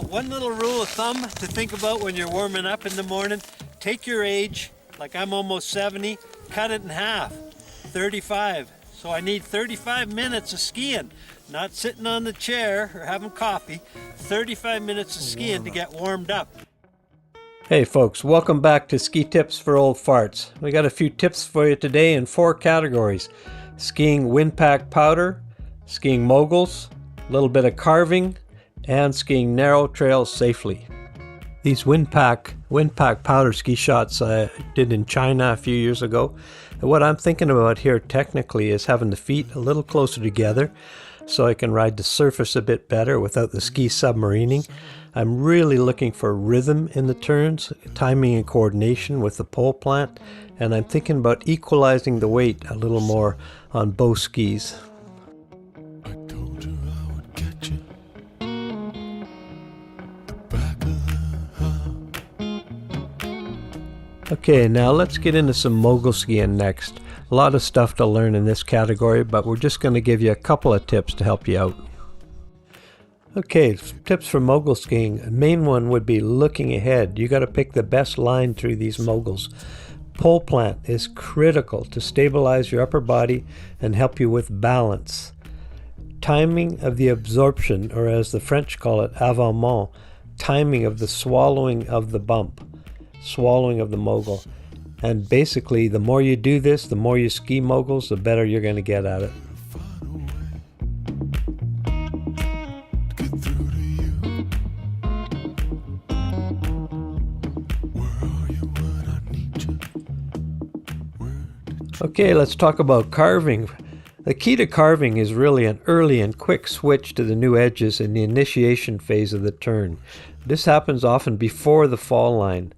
One little rule of thumb to think about when you're warming up in the morning, take your age, like I'm almost 70, cut it in half, 35. So I need 35 minutes of skiing, not sitting on the chair or having coffee, 35 minutes of skiing to get warmed up. Hey folks, welcome back to Ski Tips for Old Farts. We got a few tips for you today in 4 categories: skiing wind pack powder, skiing moguls, a little bit of carving, and skiing narrow trails safely. These wind pack powder ski shots I did in China a few years ago. And what I'm thinking about here technically is having the feet a little closer together so I can ride the surface a bit better without the ski submarining. I'm really looking for rhythm in the turns, timing and coordination with the pole plant, and I'm thinking about equalizing the weight a little more on both skis. Okay, now let's get into some mogul skiing next. A lot of stuff to learn in this category, but we're just going to give you a couple of tips to help you out. Okay, tips for mogul skiing. The main one would be looking ahead. You got to pick the best line through these moguls. Pole plant is critical to stabilize your upper body and help you with balance. Timing of the absorption, or as the French call it, avalement, timing of the swallowing of the bump. Swallowing of the mogul. And basically, the more you do this, the more you ski moguls, the better you're going to get at it. Okay, let's talk about carving. The key to carving is really an early and quick switch to the new edges in the initiation phase of the turn. This happens often before the fall line.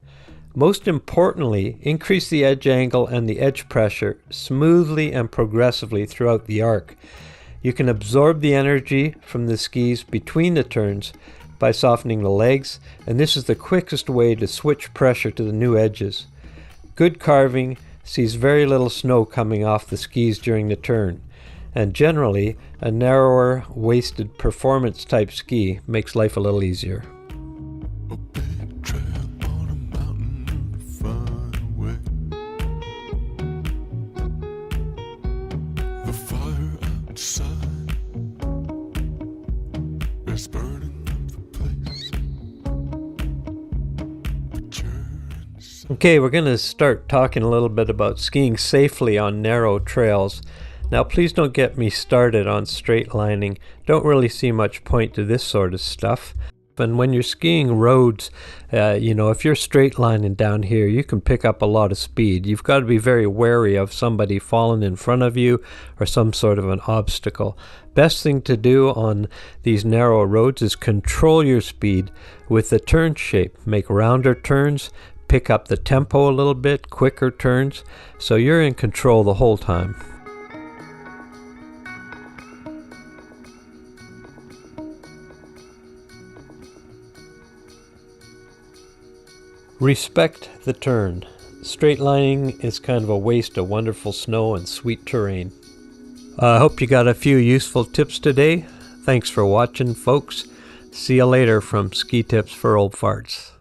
Most importantly, increase the edge angle and the edge pressure smoothly and progressively throughout the arc. You can absorb the energy from the skis between the turns by softening the legs, and this is the quickest way to switch pressure to the new edges. Good carving sees very little snow coming off the skis during the turn, and generally, a narrower waisted performance type ski makes life a little easier. Okay, we're going to start talking a little bit about skiing safely on narrow trails. Now please don't get me started on straight lining. Don't really see much point to this sort of stuff. And when you're skiing roads, if you're straight lining down here, you can pick up a lot of speed. You've got to be very wary of somebody falling in front of you or some sort of an obstacle. Best thing to do on these narrow roads is control your speed with the turn shape. Make rounder turns, pick up the tempo a little bit, quicker turns, so you're in control the whole time. Respect the turn. Straight lining is kind of a waste of wonderful snow and sweet terrain. I hope you got a few useful tips today. Thanks for watching, folks. See you later from Ski Tips for Old Farts.